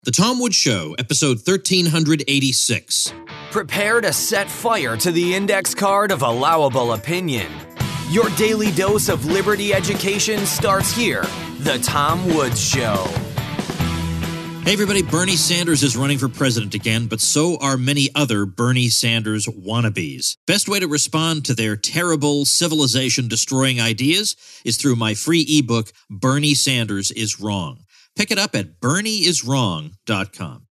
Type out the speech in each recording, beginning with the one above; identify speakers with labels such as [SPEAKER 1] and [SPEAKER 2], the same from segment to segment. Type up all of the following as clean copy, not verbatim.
[SPEAKER 1] The Tom Woods Show, episode 1386.
[SPEAKER 2] Prepare to set fire to the index card of allowable opinion. Your daily dose of liberty education starts here. The Tom Woods Show.
[SPEAKER 1] Hey everybody, Bernie Sanders is running for president again, but so are many other Bernie Sanders wannabes. Best way to respond to their terrible, civilization-destroying ideas is through my free ebook, Bernie Sanders is Wrong. Pick it up at bernieiswrong.com.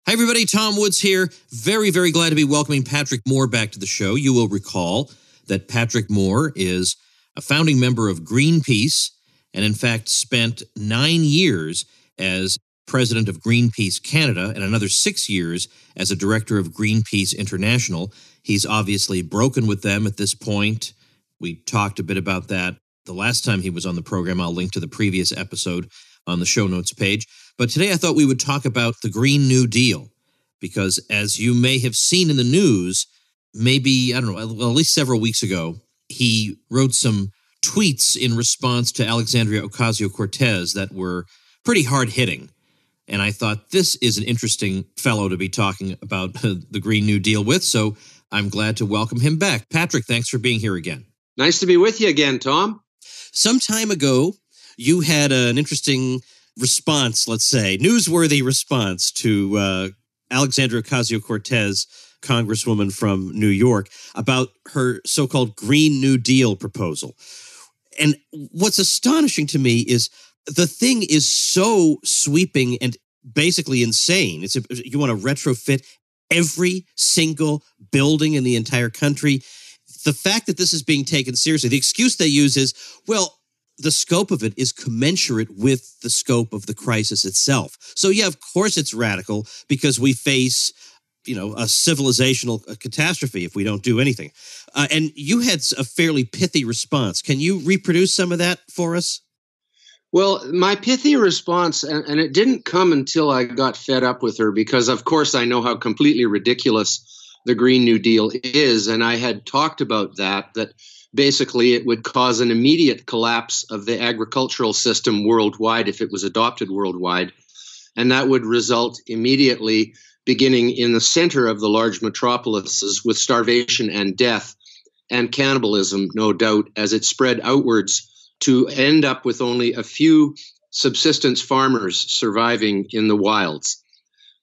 [SPEAKER 1] Hi, everybody. Tom Woods here. Very, very glad to be welcoming Patrick Moore back to the show. You will recall that Patrick Moore is a founding member of Greenpeace and, in fact, spent 9 years as president of Greenpeace Canada and another 6 years as a director of Greenpeace International. He's obviously broken with them at this point. We talked a bit about that the last time he was on the program. I'll link to the previous episode on the show notes page. But today I thought we would talk about the Green New Deal, because as you may have seen in the news, maybe, I don't know, at least several weeks ago, he wrote some tweets in response to Alexandria Ocasio-Cortez that were pretty hard-hitting. And I thought this is an interesting fellow to be talking about the Green New Deal with, so I'm glad to welcome him back. Patrick, thanks for being here again.
[SPEAKER 3] Nice to be with you again, Tom.
[SPEAKER 1] Some time ago, you had an interesting response, let's say, newsworthy response to Alexandria Ocasio-Cortez, Congresswoman from New York, about her so-called Green New Deal proposal. And what's astonishing to me is the thing is so sweeping and basically insane. You want to retrofit every single building in the entire country. The fact that this is being taken seriously, the excuse they use is, well, the scope of it is commensurate with the scope of the crisis itself. So, yeah, of course it's radical because we face, a civilizational catastrophe if we don't do anything. And you had a fairly pithy response. Can you reproduce some of that for us?
[SPEAKER 3] Well, my pithy response, and it didn't come until I got fed up with her because, of course, I know how completely ridiculous the Green New Deal is. And I had talked about that basically it would cause an immediate collapse of the agricultural system worldwide if it was adopted worldwide. And that would result immediately, beginning in the center of the large metropolises, with starvation and death and cannibalism, no doubt, as it spread outwards to end up with only a few subsistence farmers surviving in the wilds.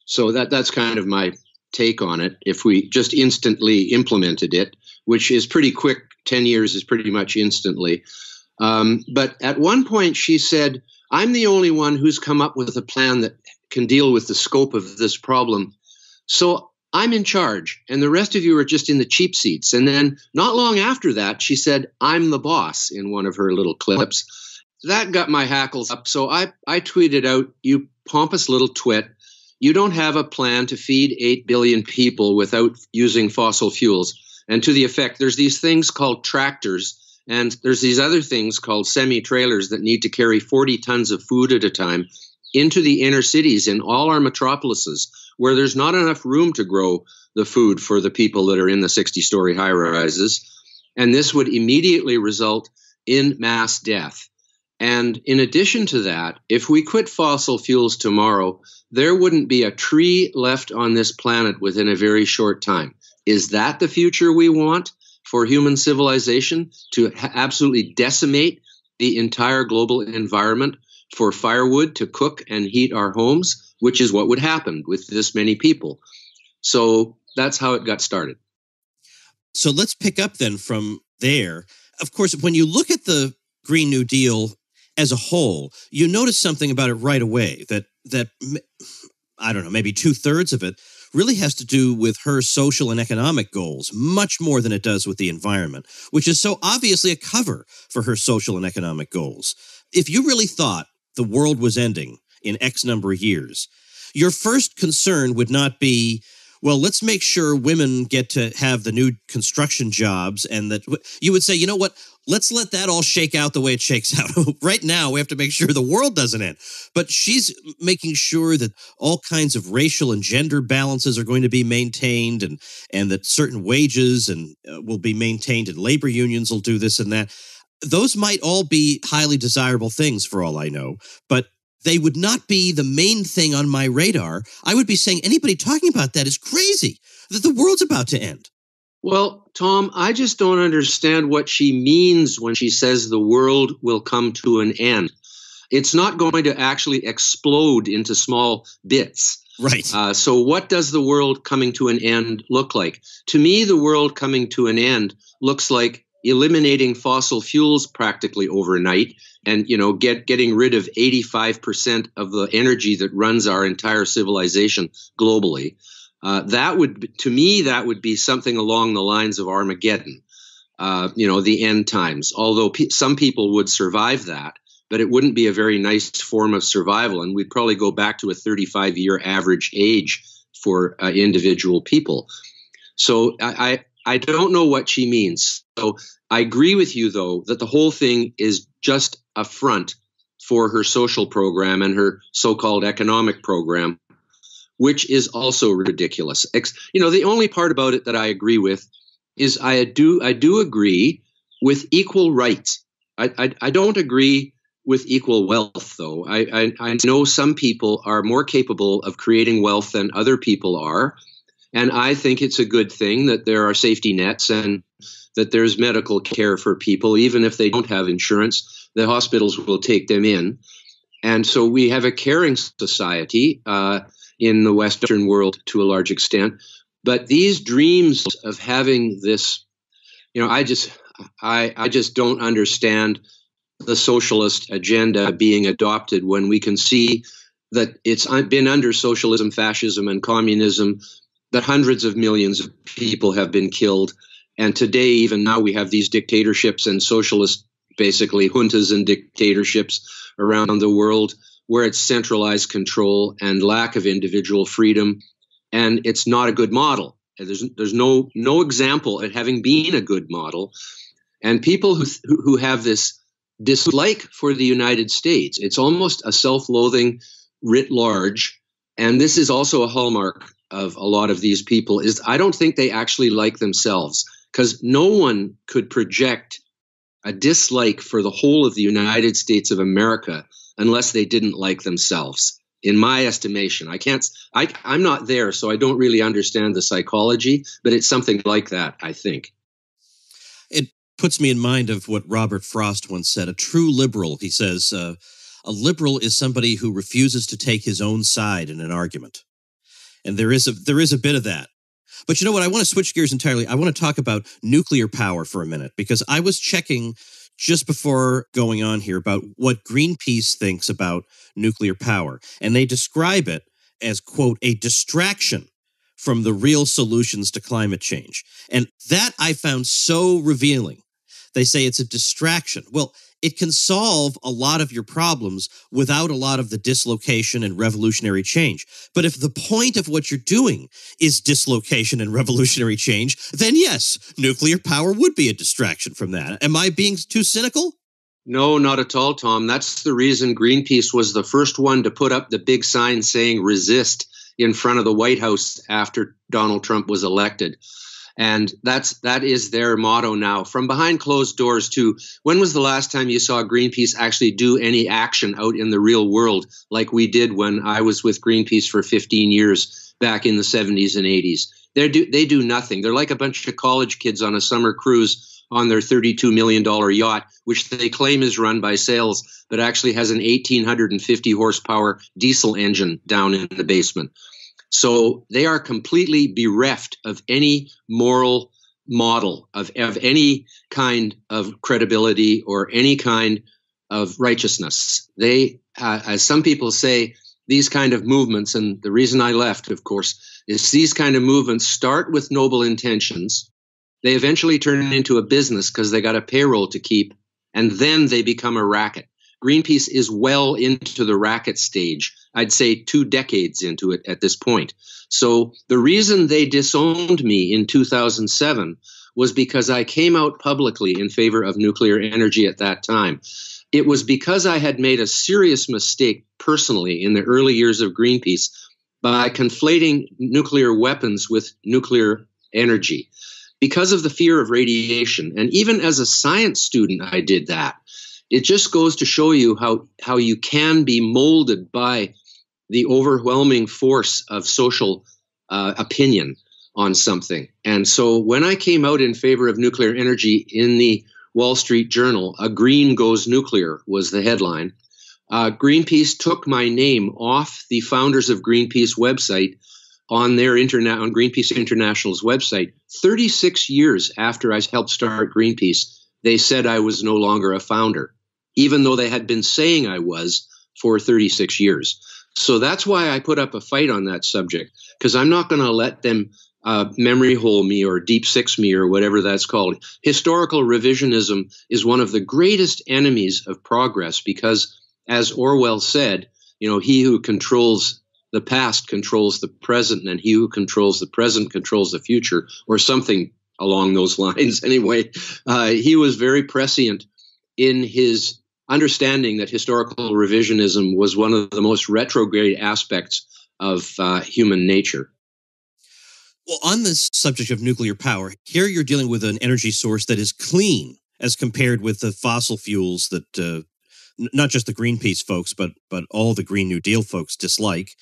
[SPEAKER 3] So that's kind of my take on it, if we just instantly implemented it, which is pretty quick. 10 years is pretty much instantly. But at one point she said, I'm the only one who's come up with a plan that can deal with the scope of this problem. So I'm in charge, and the rest of you are just in the cheap seats. And then not long after that, she said, I'm the boss, in one of her little clips. That got my hackles up. So I tweeted out, you pompous little twit, you don't have a plan to feed 8 billion people without using fossil fuels. And to the effect, there's these things called tractors, and there's these other things called semi-trailers that need to carry 40 tons of food at a time into the inner cities in all our metropolises, where there's not enough room to grow the food for the people that are in the 60-story high-rises. And this would immediately result in mass death. And in addition to that, if we quit fossil fuels tomorrow, there wouldn't be a tree left on this planet within a very short time. Is that the future we want for human civilization, to absolutely decimate the entire global environment for firewood to cook and heat our homes, which is what would happen with this many people? So that's how it got started.
[SPEAKER 1] So let's pick up then from there. Of course, when you look at the Green New Deal as a whole, you notice something about it right away, that I don't know, maybe 2/3 of it really has to do with her social and economic goals, much more than it does with the environment, which is so obviously a cover for her social and economic goals. If you really thought the world was ending in X number of years, your first concern would not be, well, let's make sure women get to have the new construction jobs, and that you would say, you know what, let's let that all shake out the way it shakes out. Right now, we have to make sure the world doesn't end. But she's making sure that all kinds of racial and gender balances are going to be maintained, and that certain wages and will be maintained, and labor unions will do this and that. Those might all be highly desirable things for all I know. But
[SPEAKER 4] they would not be the main thing on my radar. I would be saying anybody talking about that is crazy, that the world's about to end.
[SPEAKER 3] Well, Tom, I just don't understand what she means when she says the world will come to an end. It's not going to actually explode into small bits.
[SPEAKER 4] Right.
[SPEAKER 3] So what does the world coming to an end look like? To me, the world coming to an end looks like eliminating fossil fuels practically overnight and, getting rid of 85% of the energy that runs our entire civilization globally. That would be something along the lines of Armageddon, the end times, although some people would survive that. But it wouldn't be a very nice form of survival, and we'd probably go back to a 35-year average age for individual people. So I don't know what she means. So I agree with you, though, that the whole thing is just a front for her social program and her so-called economic program, which is also ridiculous. The only part about it that I agree with is I do agree with equal rights. I don't agree with equal wealth, though. I know some people are more capable of creating wealth than other people are. And I think it's a good thing that there are safety nets and that there's medical care for people. Even if they don't have insurance, the hospitals will take them in. And so we have a caring society in the Western world to a large extent. But these dreams of having this, I just don't understand the socialist agenda being adopted when we can see that it's been under socialism, fascism, and communism that hundreds of millions of people have been killed. And today, even now, we have these dictatorships and socialist, basically juntas and dictatorships around the world where it's centralized control and lack of individual freedom. And it's not a good model. There's no example at having been a good model. And people who have this dislike for the United States, it's almost a self-loathing writ large. And this is also a hallmark of a lot of these people, is I don't think they actually like themselves, because no one could project a dislike for the whole of the United States of America unless they didn't like themselves, in my estimation. I'm not there, so I don't really understand the psychology, but it's something like that, I think.
[SPEAKER 4] It puts me in mind of what Robert Frost once said. A true liberal, he says, a liberal is somebody who refuses to take his own side in an argument. And there is a bit of that. But you know what? I want to switch gears entirely. I want to talk about nuclear power for a minute, because I was checking just before going on here about what Greenpeace thinks about nuclear power. And they describe it as, quote, a distraction from the real solutions to climate change. And that I found so revealing. They say it's a distraction. Well, it can solve a lot of your problems without a lot of the dislocation and revolutionary change. But if the point of what you're doing is dislocation and revolutionary change, then yes, nuclear power would be a distraction from that. Am I being too cynical?
[SPEAKER 3] No, not at all, Tom. That's the reason Greenpeace was the first one to put up the big sign saying resist in front of the White House after Donald Trump was elected. And that is their motto now. From behind closed doors, too. When was the last time you saw Greenpeace actually do any action out in the real world like we did when I was with Greenpeace for 15 years back in the 70s and 80s? They do nothing. They're like a bunch of college kids on a summer cruise on their $32 million yacht, which they claim is run by sales, but actually has an 1,850 horsepower diesel engine down in the basement. So they are completely bereft of any moral model, of any kind of credibility or any kind of righteousness. They, as some people say, these kind of movements, and the reason I left, of course, is these kind of movements start with noble intentions. They eventually turn into a business because they got a payroll to keep, and then they become a racket. Greenpeace is well into the racket stage. I'd say 2 decades into it at this point. So the reason they disowned me in 2007 was because I came out publicly in favor of nuclear energy at that time. It was because I had made a serious mistake personally in the early years of Greenpeace by conflating nuclear weapons with nuclear energy. Because of the fear of radiation, and even as a science student, I did that. It just goes to show you how you can be molded by the overwhelming force of social opinion on something. And so when I came out in favor of nuclear energy in the Wall Street Journal, "A Green Goes Nuclear" was the headline. Greenpeace took my name off the founders of Greenpeace website on their on Greenpeace International's website. 36 years after I helped start Greenpeace, they said I was no longer a founder, even though they had been saying I was for 36 years. So that's why I put up a fight on that subject, because I'm not going to let them memory hole me or deep six me or whatever that's called. Historical revisionism is one of the greatest enemies of progress because, as Orwell said, he who controls the past controls the present, and he who controls the present controls the future, or something along those lines. Anyway, he was very prescient in his understanding that historical revisionism was one of the most retrograde aspects of human nature.
[SPEAKER 4] Well, on this subject of nuclear power, here you're dealing with an energy source that is clean as compared with the fossil fuels that not just the Greenpeace folks, but all the Green New Deal folks dislike.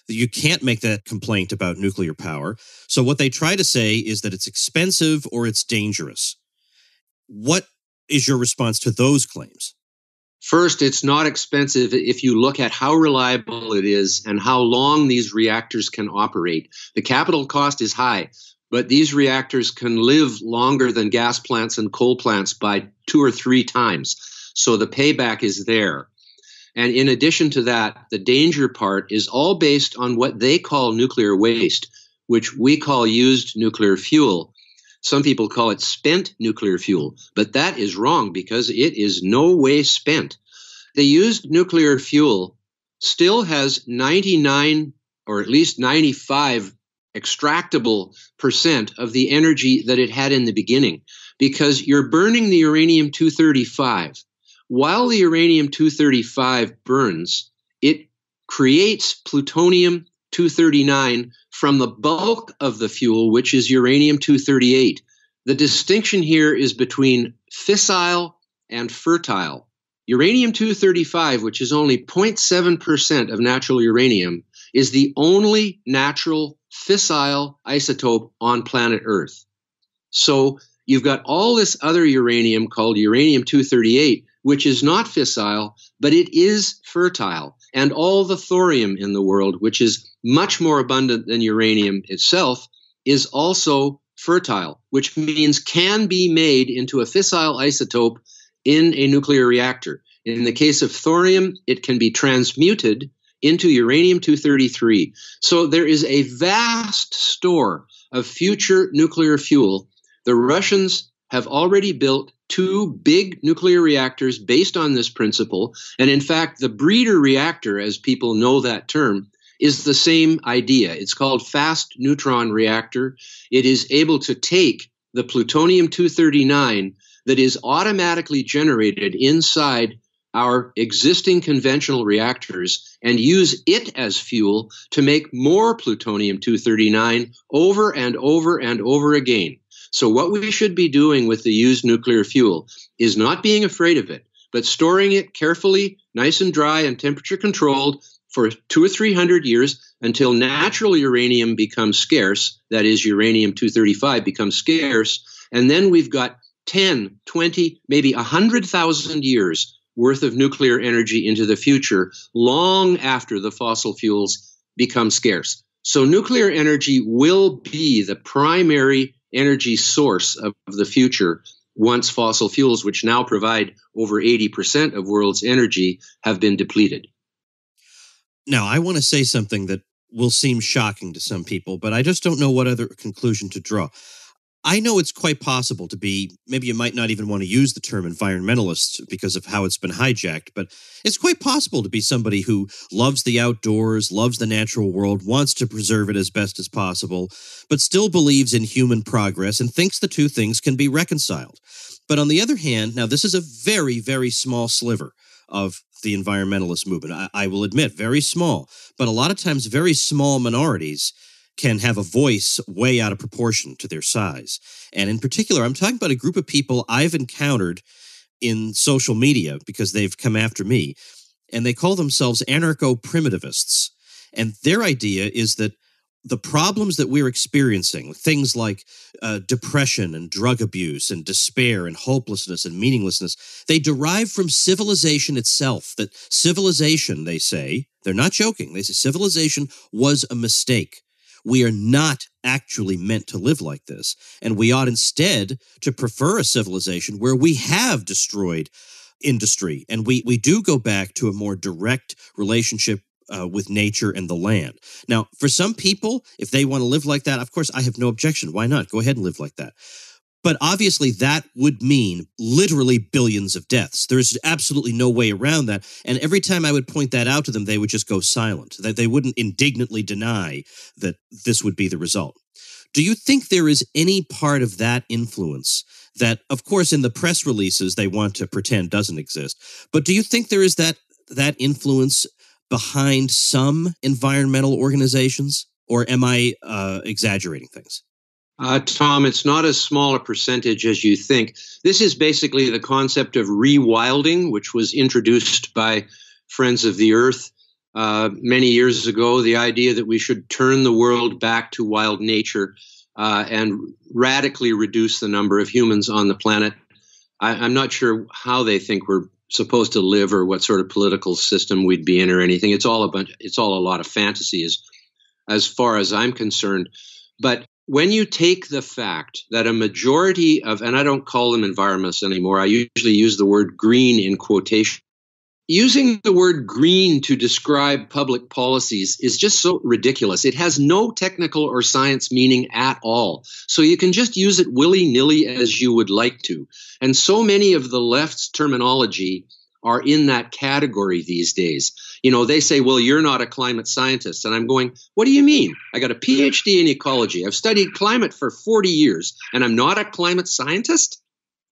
[SPEAKER 4] You can't make that complaint about nuclear power. So what they try to say is that it's expensive or it's dangerous. What is your response to those claims?
[SPEAKER 3] First, it's not expensive if you look at how reliable it is and how long these reactors can operate. The capital cost is high, but these reactors can live longer than gas plants and coal plants by 2 or 3 times. So the payback is there. And in addition to that, the danger part is all based on what they call nuclear waste, which we call used nuclear fuel. Some people call it spent nuclear fuel, but that is wrong because it is no way spent. The used nuclear fuel still has 99 or at least 95 extractable % of the energy that it had in the beginning, because you're burning the uranium-235. While the uranium-235 burns, it creates plutonium-239 from the bulk of the fuel, which is uranium-238. The distinction here is between fissile and fertile. Uranium-235, which is only 0.7% of natural uranium, is the only natural fissile isotope on planet Earth. So you've got all this other uranium called uranium-238, which is not fissile, but it is fertile, and all the thorium in the world, which is much more abundant than uranium itself, is also fertile, which means can be made into a fissile isotope in a nuclear reactor. In the case of thorium, it can be transmuted into uranium-233. So there is a vast store of future nuclear fuel. The Russians have already built 2 big nuclear reactors based on this principle. And in fact, the breeder reactor, as people know that term, is the same idea. It's called fast neutron reactor. It is able to take the plutonium-239 that is automatically generated inside our existing conventional reactors and use it as fuel to make more plutonium-239 over and over and over again. So what we should be doing with the used nuclear fuel is not being afraid of it, but storing it carefully, nice and dry and temperature controlled for 200 or 300 years until natural uranium becomes scarce, that is uranium-235 becomes scarce, and then we've got 10, 20, maybe 100,000 years worth of nuclear energy into the future, long after the fossil fuels become scarce. So nuclear energy will be the primary energy source of the future once fossil fuels, which now provide over 80% of world's energy, have been depleted.
[SPEAKER 4] Now, I want to say something that will seem shocking to some people, but I just don't know what other conclusion to draw. I know it's quite possible to be, maybe you might not even want to use the term environmentalist because of how it's been hijacked, but it's quite possible to be somebody who loves the outdoors, loves the natural world, wants to preserve it as best as possible, but still believes in human progress and thinks the two things can be reconciled. But on the other hand, now this is a very, very small sliver of the environmentalist movement. I will admit, very small, but a lot of times very small minorities can have a voice way out of proportion to their size. And in particular, I'm talking about a group of people I've encountered in social media because they've come after me, and they call themselves anarcho-primitivists. And their idea is that the problems that we're experiencing, things like depression and drug abuse and despair and hopelessness and meaninglessness, they derive from civilization itself. That civilization, they say, they're not joking, they say civilization was a mistake. We are not actually meant to live like this, and we ought instead to prefer a civilization where we have destroyed industry, and we do go back to a more direct relationship with nature and the land. Now, for some people, if they want to live like that, of course, I have no objection. Why not? Go ahead and live like that. But obviously, that would mean literally billions of deaths. There's absolutely no way around that. And every time I would point that out to them, they would just go silent. That they wouldn't indignantly deny that this would be the result. Do you think there is any part of that influence that, of course, in the press releases, they want to pretend doesn't exist? But do you think there is that influence behind some environmental organizations? Or am I exaggerating things?
[SPEAKER 3] Tom, it's not as small a percentage as you think. This is basically the concept of rewilding, which was introduced by Friends of the Earth many years ago. The idea that we should turn the world back to wild nature and radically reduce the number of humans on the planet. I'm not sure how they think we're supposed to live or what sort of political system we'd be in or anything. It's all a lot of fantasy as far as I'm concerned. But when you take the fact that a majority of, and I don't call them environmentalists anymore, I usually use the word green in quotation. Using the word green to describe public policies is just so ridiculous. It has no technical or science meaning at all. So you can just use it willy-nilly as you would like to. And so many of the left's terminology are in that category these days. You know, they say, well, you're not a climate scientist. And I'm going, what do you mean? I got a PhD in ecology. I've studied climate for 40 years, and I'm not a climate scientist?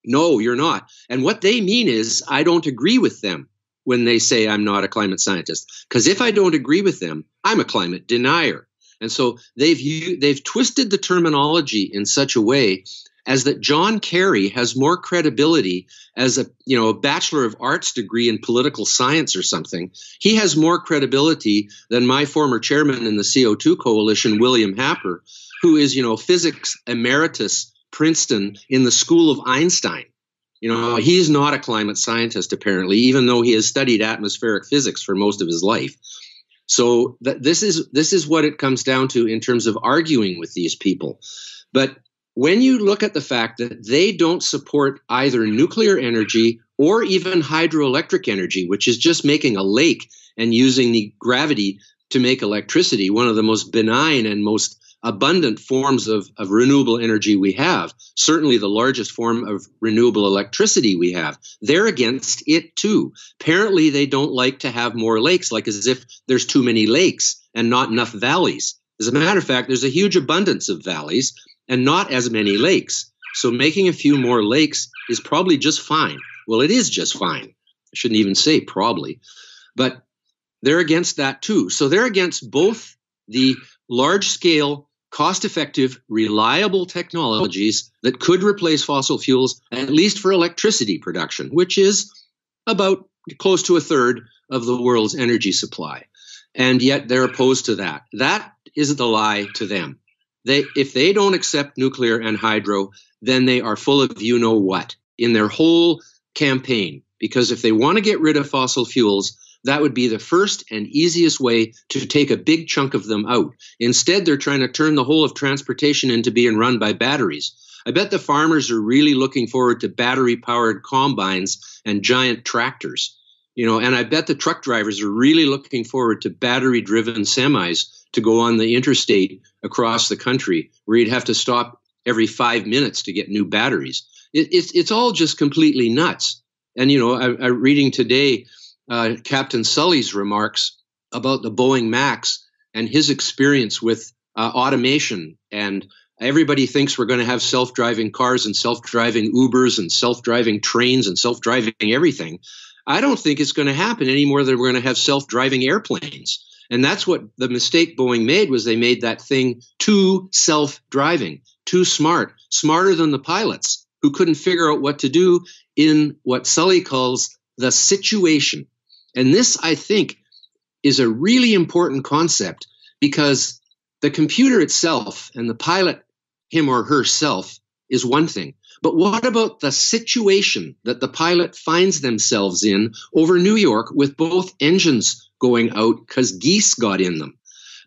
[SPEAKER 3] No, you're not. And what they mean is I don't agree with them when they say I'm not a climate scientist. Because if I don't agree with them, I'm a climate denier. And so they've twisted the terminology in such a way as that John Kerry has more credibility as a Bachelor of Arts degree in political science or something. He has more credibility than my former chairman in the CO2 Coalition, William Happer, who is, physics emeritus Princeton in the school of Einstein. He's not a climate scientist, apparently, even though he has studied atmospheric physics for most of his life. So this is what it comes down to in terms of arguing with these people. But when you look at the fact that they don't support either nuclear energy or even hydroelectric energy, which is just making a lake and using the gravity to make electricity, one of the most benign and most abundant forms of renewable energy we have, certainly the largest form of renewable electricity we have, they're against it too. Apparently, they don't like to have more lakes, like as if there's too many lakes and not enough valleys. As a matter of fact, there's a huge abundance of valleys and not as many lakes. So making a few more lakes is probably just fine. Well, it is just fine. I shouldn't even say probably. But they're against that too. So they're against both the large-scale, cost-effective, reliable technologies that could replace fossil fuels, at least for electricity production, which is about close to a third of the world's energy supply. And yet they're opposed to that. That isn't a lie to them. If they don't accept nuclear and hydro, then they are full of you-know-what in their whole campaign. Because if they want to get rid of fossil fuels, that would be the first and easiest way to take a big chunk of them out. Instead, they're trying to turn the whole of transportation into being run by batteries. I bet the farmers are really looking forward to battery-powered combines and giant tractors. And I bet the truck drivers are really looking forward to battery-driven semis to go on the interstate across the country, where you'd have to stop every 5 minutes to get new batteries. It's all just completely nuts. And, I'm reading today Captain Sully's remarks about the Boeing Max and his experience with automation. And everybody thinks we're going to have self-driving cars and self-driving Ubers and self-driving trains and self-driving everything. I don't think it's going to happen any more than we're going to have self-driving airplanes. And that's what the mistake Boeing made, was they made that thing too self-driving, too smart, smarter than the pilots. who couldn't figure out what to do in what Sully calls the situation. And this, I think, is a really important concept, because the computer itself and the pilot, him or herself, is one thing. But what about the situation that the pilot finds themselves in over New York with both engines going out because geese got in them?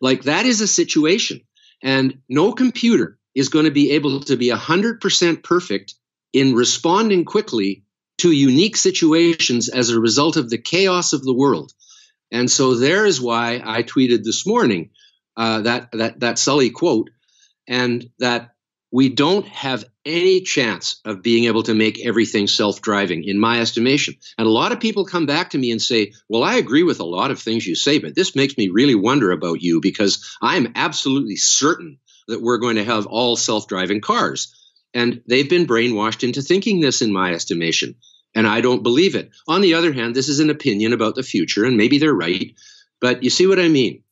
[SPEAKER 3] Like, that is a situation. And no computer is going to be able to be 100% perfect in responding quickly to unique situations as a result of the chaos of the world. And so there is why I tweeted this morning that Sully quote, and that we don't have any chance of being able to make everything self-driving, in my estimation. And a lot of people come back to me and say, well, I agree with a lot of things you say, but this makes me really wonder about you, because I'm absolutely certain that we're going to have all self-driving cars. And they've been brainwashed into thinking this, in my estimation. And I don't believe it. On the other hand, this is an opinion about the future, and maybe they're right. But you see what I mean?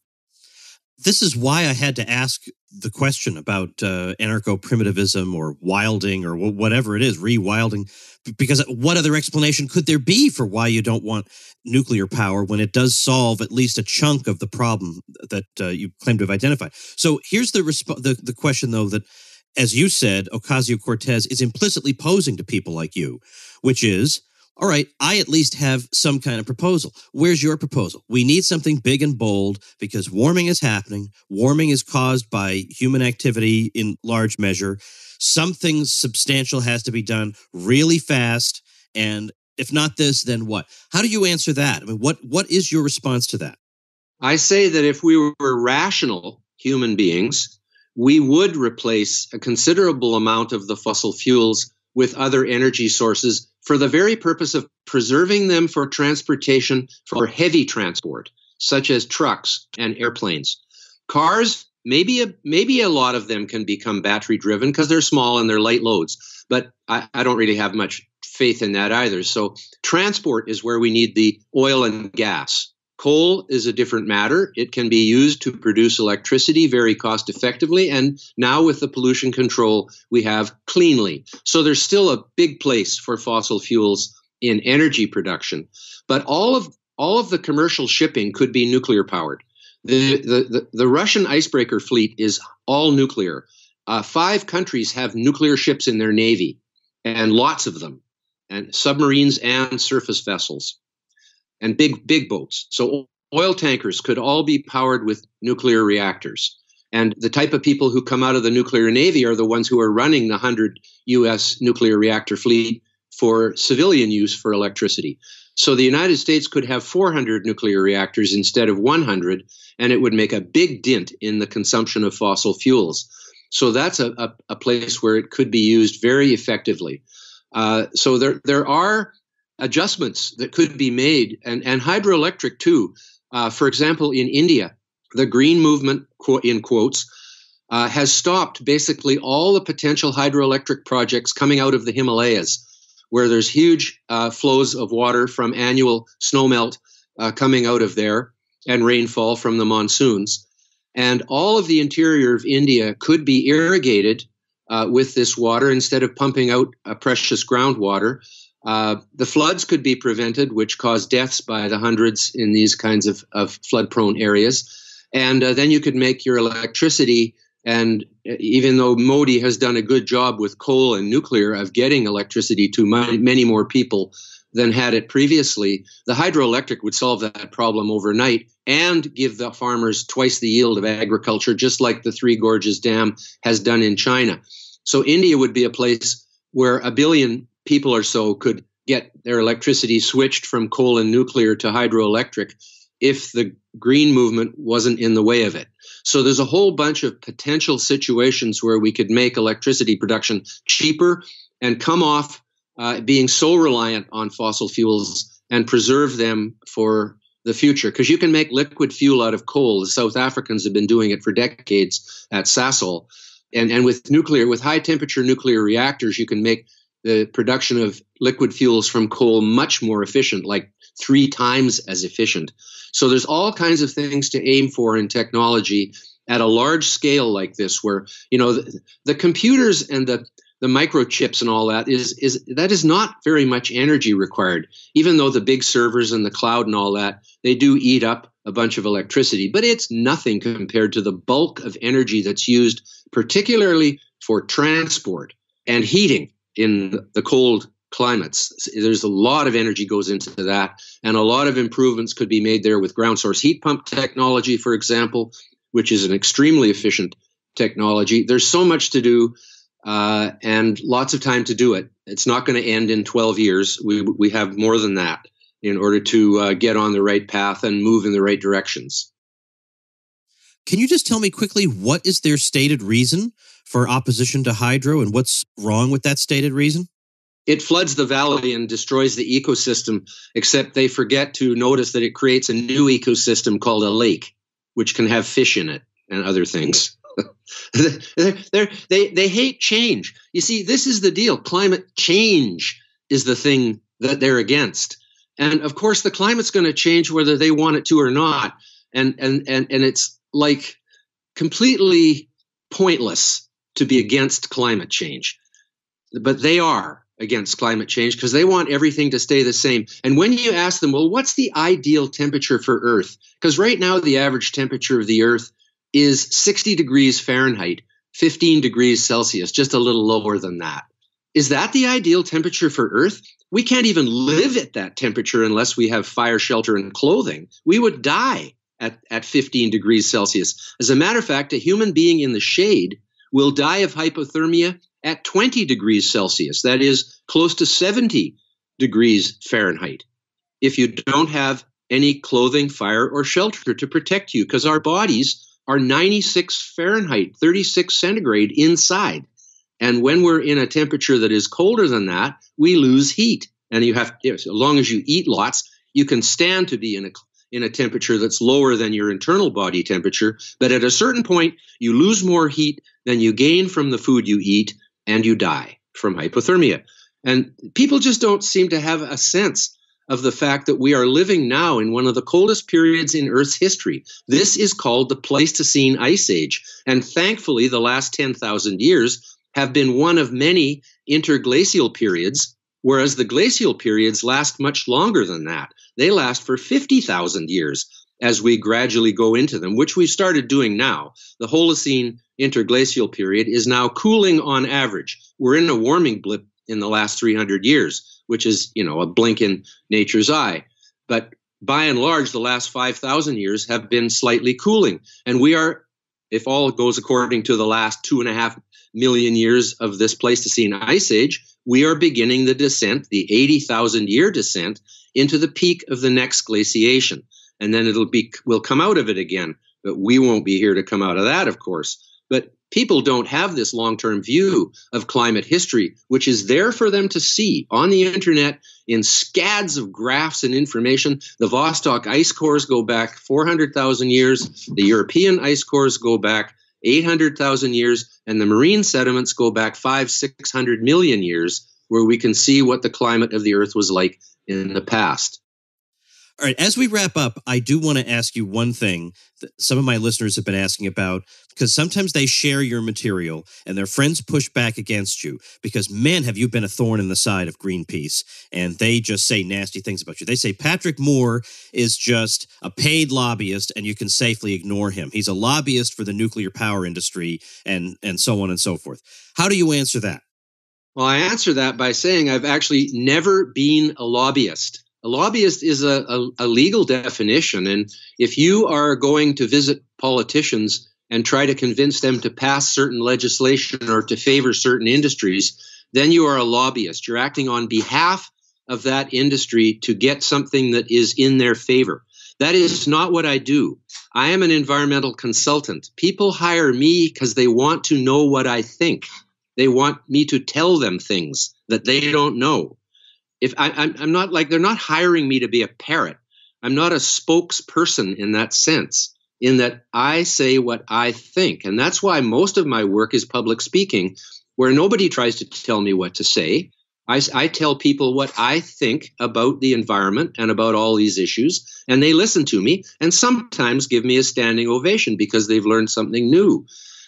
[SPEAKER 4] This is why I had to ask the question about anarcho-primitivism or wilding or whatever it is, rewilding, because what other explanation could there be for why you don't want nuclear power when it does solve at least a chunk of the problem that you claim to have identified? So here's the question, though, that, as you said, Ocasio-Cortez is implicitly posing to people like you, which is, all right, I at least have some kind of proposal. Where's your proposal? We need something big and bold because warming is happening. Warming is caused by human activity in large measure. Something substantial has to be done really fast. And if not this, then what? How do you answer that? I mean, what is your response to that?
[SPEAKER 3] I say that if we were rational human beings, we would replace a considerable amount of the fossil fuels with other energy sources for the very purpose of preserving them for transportation, for heavy transport, such as trucks and airplanes. Cars, maybe a lot of them can become battery driven because they're small and they're light loads, but I don't really have much faith in that either. So transport is where we need the oil and gas. Coal is a different matter. It can be used to produce electricity very cost effectively. And now with the pollution control we have cleanly. So there's still a big place for fossil fuels in energy production. But all of the commercial shipping could be nuclear powered. The Russian icebreaker fleet is all nuclear. 5 countries have nuclear ships in their navy, and lots of them, and submarines and surface vessels. And big boats. So oil tankers could all be powered with nuclear reactors. And the type of people who come out of the nuclear navy are the ones who are running the 100 U.S. nuclear reactor fleet for civilian use for electricity. So the United States could have 400 nuclear reactors instead of 100, and it would make a big dent in the consumption of fossil fuels. So that's a place where it could be used very effectively. So there are adjustments that could be made, and hydroelectric too. For example, in India, the green movement, in quotes, has stopped basically all the potential hydroelectric projects coming out of the Himalayas, where there's huge flows of water from annual snowmelt coming out of there and rainfall from the monsoons. And all of the interior of India could be irrigated with this water instead of pumping out precious groundwater. The floods could be prevented, which cause deaths by the hundreds in these kinds of flood-prone areas. And then you could make your electricity. And even though Modi has done a good job with coal and nuclear of getting electricity to many more people than had it previously, the hydroelectric would solve that problem overnight and give the farmers twice the yield of agriculture, just like the Three Gorges Dam has done in China. So India would be a place where 1 billion people or so could get their electricity switched from coal and nuclear to hydroelectric if the green movement wasn't in the way of it. So there's a whole bunch of potential situations where we could make electricity production cheaper and come off being so reliant on fossil fuels and preserve them for the future. Because you can make liquid fuel out of coal. The South Africans have been doing it for decades at Sasol. And with nuclear, with high temperature nuclear reactors, you can make the production of liquid fuels from coal much more efficient, like 3 times as efficient. So there's all kinds of things to aim for in technology at a large scale like this, where, you know, the computers and the the microchips and all that is not very much energy required, even though the big servers and the cloud and all that, they do eat up a bunch of electricity, but it's nothing compared to the bulk of energy that's used particularly for transport and heating in the cold climates. There's a lot of energy goes into that, and a lot of improvements could be made there with ground source heat pump technology, for example, which is an extremely efficient technology. There's so much to do and lots of time to do it. It's not going to end in 12 years. We have more than that in order to get on the right path and move in the right directions.
[SPEAKER 4] Can you just tell me quickly, what is their stated reason for opposition to hydro, and what's wrong with that stated reason?
[SPEAKER 3] It floods the valley and destroys the ecosystem, except they forget to notice that it creates a new ecosystem called a lake, which can have fish in it and other things. They hate change. You see, this is the deal. Climate change is the thing that they're against. And of course, the climate's going to change whether they want it to or not. And it's like completely pointless to be against climate change. But they are against climate change because they want everything to stay the same. And when you ask them, well, what's the ideal temperature for Earth? Because right now, the average temperature of the Earth is 60 degrees Fahrenheit, 15 degrees Celsius, just a little lower than that. Is that the ideal temperature for Earth? We can't even live at that temperature unless we have fire, shelter, and clothing. We would die at 15 degrees Celsius. As a matter of fact, a human being in the shade will die of hypothermia at 20 degrees Celsius. That is close to 70 degrees Fahrenheit. If you don't have any clothing, fire, or shelter to protect you, because our bodies are 96 Fahrenheit, 36 centigrade inside. And when we're in a temperature that is colder than that, we lose heat. And you have, as long as you eat lots, you can stand to be in a temperature that's lower than your internal body temperature. But at a certain point, you lose more heat than you gain from the food you eat, and you die from hypothermia. And people just don't seem to have a sense of the fact that we are living now in one of the coldest periods in Earth's history. This is called the Pleistocene Ice Age. And thankfully, the last 10,000 years have been one of many interglacial periods, whereas the glacial periods last much longer than that. They last for 50,000 years as we gradually go into them, which we've started doing now. The Holocene interglacial period is now cooling on average. We're in a warming blip in the last 300 years, which is, a blink in nature's eye. But by and large, the last 5,000 years have been slightly cooling. And we are, if all goes according to the last 2.5 million years of this Pleistocene Ice Age, we are beginning the descent, the 80,000-year descent, into the peak of the next glaciation. And then we'll come out of it again. But we won't be here to come out of that, of course. But people don't have this long-term view of climate history, which is there for them to see on the internet in scads of graphs and information. The Vostok ice cores go back 400,000 years. The European ice cores go back 800,000 years. And the marine sediments go back 500-600 million years, where we can see what the climate of the Earth was like in the past.
[SPEAKER 4] All right, as we wrap up, I do want to ask you one thing that some of my listeners have been asking about, because sometimes they share your material and their friends push back against you because, man, have you been a thorn in the side of Greenpeace, and they just say nasty things about you. They say Patrick Moore is just a paid lobbyist and you can safely ignore him. He's a lobbyist for the nuclear power industry and so on and so forth. How do you answer that?
[SPEAKER 3] Well, I answer that by saying I've actually never been a lobbyist. A lobbyist is a legal definition, and if you are going to visit politicians and try to convince them to pass certain legislation or to favor certain industries, then you are a lobbyist. You're acting on behalf of that industry to get something that is in their favor. That is not what I do. I am an environmental consultant. People hire me because they want to know what I think. They want me to tell them things that they don't know. If I'm not like, they're not hiring me to be a parrot. I'm not a spokesperson in that sense, in that I say what I think. And that's why most of my work is public speaking, where nobody tries to tell me what to say. I tell people what I think about the environment and about all these issues, and they listen to me and sometimes give me a standing ovation because they've learned something new.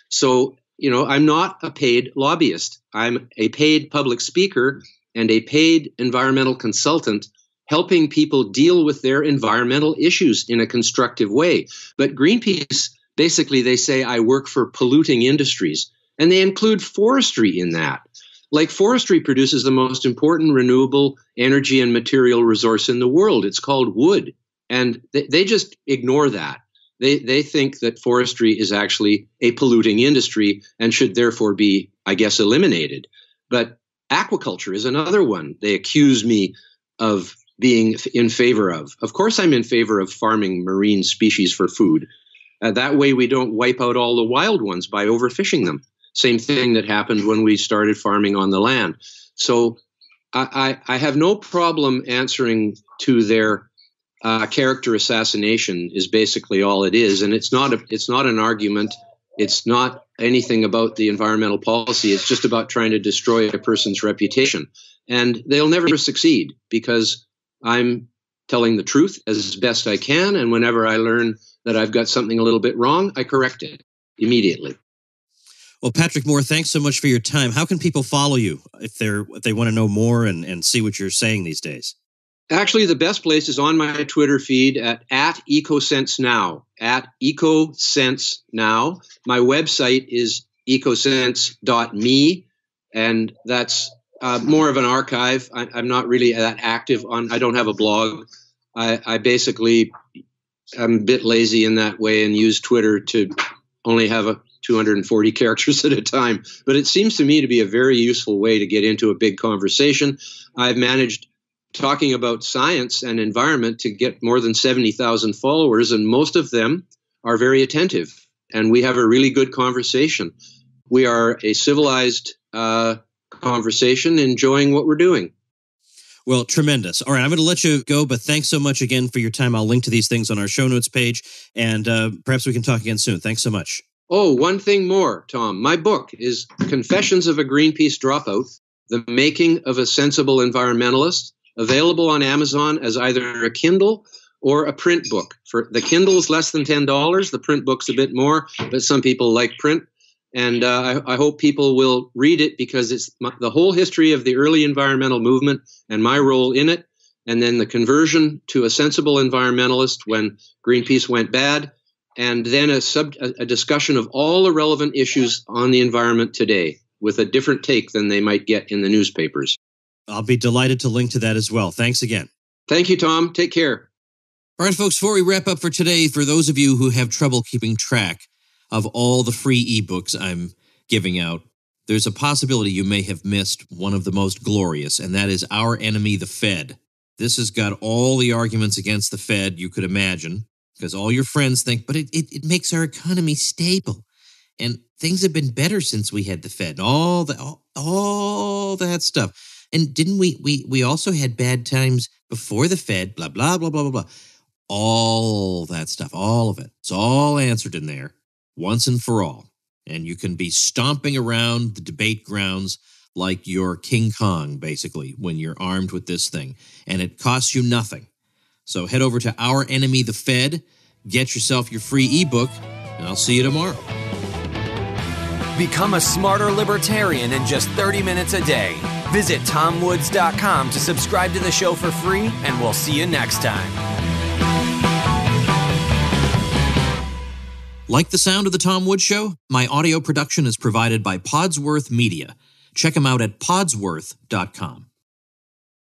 [SPEAKER 3] So I'm not a paid lobbyist. I'm a paid public speaker and a paid environmental consultant, helping people deal with their environmental issues in a constructive way. But Greenpeace, basically, they say I work for polluting industries, and they include forestry in that. Like, forestry produces the most important renewable energy and material resource in the world. It's called wood. And they just ignore that. They think that forestry is actually a polluting industry and should therefore be, I guess, eliminated. But aquaculture is another one they accuse me of being in favor of. Of course, I'm in favor of farming marine species for food. That way we don't wipe out all the wild ones by overfishing them. Same thing that happened when we started farming on the land. So I have no problem answering to their character assassination is basically all it is. And it's not an argument. It's not anything about the environmental policy. It's just about trying to destroy a person's reputation. And they'll never succeed because I'm telling the truth as best I can. And whenever I learn that I've got something a little bit wrong, I correct it immediately.
[SPEAKER 4] Well, Patrick Moore, thanks so much for your time. How can people follow you if they want to know more and see what you're saying these days?
[SPEAKER 3] Actually, the best place is on my Twitter feed at EcoSenseNow, at EcoSenseNow. My website is ecosense.me, and that's more of an archive. I'm not really that active on. I don't have a blog. I basically I'm a bit lazy in that way and use Twitter to only have 240 characters at a time. But it seems to me to be a very useful way to get into a big conversation. I've managed, talking about science and environment, to get more than 70,000 followers, and most of them are very attentive. And we have a really good conversation. We are a civilized conversation, enjoying what we're doing.
[SPEAKER 4] Well, tremendous. All right, I'm going to let you go, but thanks so much again for your time. I'll link to these things on our show notes page, and perhaps we can talk again soon. Thanks so much.
[SPEAKER 3] Oh, one thing more, Tom. My book is Confessions of a Greenpeace Dropout, The Making of a Sensible Environmentalist, available on Amazon as either a Kindle or a print book. For the Kindle is less than $10. The print book's a bit more, but some people like print. And I hope people will read it because it's the whole history of the early environmental movement and my role in it, and then the conversion to a sensible environmentalist when Greenpeace went bad, and then a discussion of all the relevant issues on the environment today with a different take than they might get in the newspapers.
[SPEAKER 4] I'll be delighted to link to that as well. Thanks again.
[SPEAKER 3] Thank you, Tom. Take care.
[SPEAKER 4] All right, folks, before we wrap up for today, for those of you who have trouble keeping track of all the free ebooks I'm giving out, there's a possibility you may have missed one of the most glorious, and that is Our Enemy, the Fed. This has got all the arguments against the Fed you could imagine, because all your friends think, but it makes our economy stable. And things have been better since we had the Fed, all that stuff. And didn't we also had bad times before the Fed, blah, blah, blah, blah, blah, blah. All that stuff, all of it. It's all answered in there once and for all. And you can be stomping around the debate grounds like you're King Kong, basically, when you're armed with this thing. And it costs you nothing. So head over to Our Enemy, the Fed, get yourself your free ebook, and I'll see you tomorrow.
[SPEAKER 2] Become a smarter libertarian in just 30 minutes a day. Visit TomWoods.com to subscribe to the show for free, and we'll see you next time.
[SPEAKER 1] Like the sound of The Tom Woods Show? My audio production is provided by Podsworth Media. Check them out at podsworth.com.